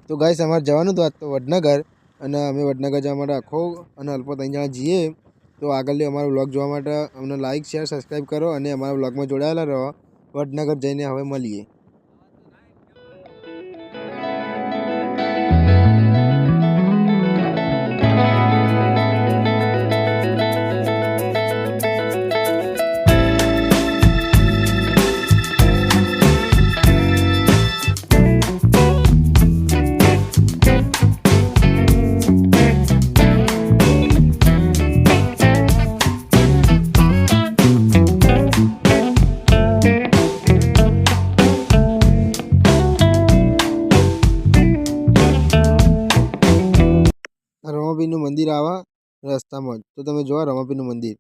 તો ગાઈસ અમારે જવાનું હતું આજ તો વડનગર, અને અમે વડનગર જવા માટે આખો અને અલ્પો 3 જણા જઈએ. તો આગળની અમારો વ્લોગ જોવા માટે અમને લાઈક શેર સબસ્ક્રાઈબ કરો અને અમારા વ્લોગમાં જોડાયેલા રહો. વડનગર જઈને હવે મળીએ. રમાપીરનું મંદિર આવા રસ્તામાં જ, તો તમે જોવા રમાપીરનું મંદિર.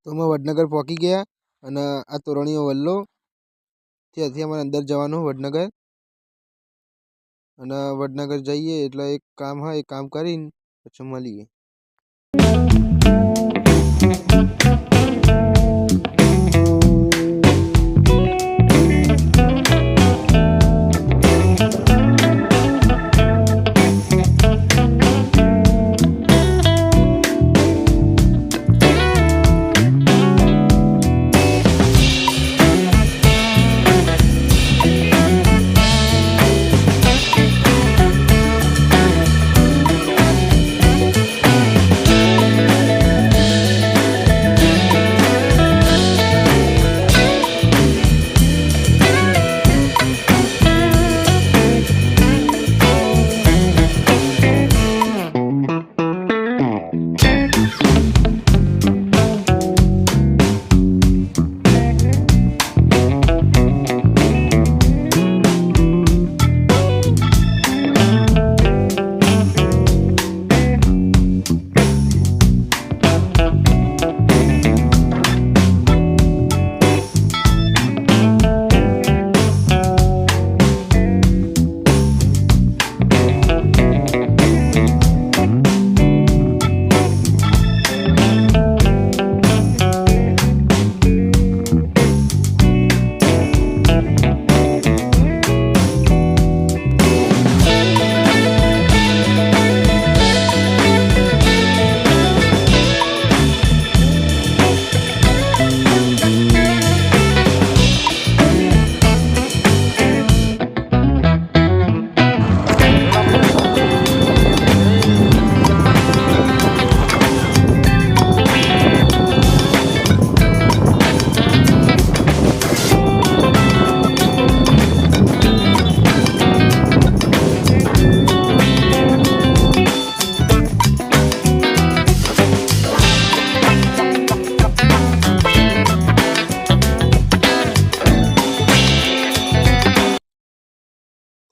તો અમે વડનગર પહોંચી ગયા અને આ તોરણીઓ વલ્લો ત્યાંથી અમારે અંદર જવાનું વડનગર. અને વડનગર જઈએ એટલે એક કામ હોય, એ કામ કરીને પછી મળીએ.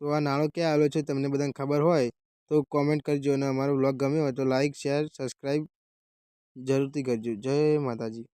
તો આ નાણો ક્યાં આવેલો છે તમને બધાને ખબર હોય તો કોમેન્ટ કરજો, અને અમારો વ્લોગ ગમ્યો હોય તો લાઈક શેર સબસ્ક્રાઈબ જરૂરથી કરજો. જય માતાજી.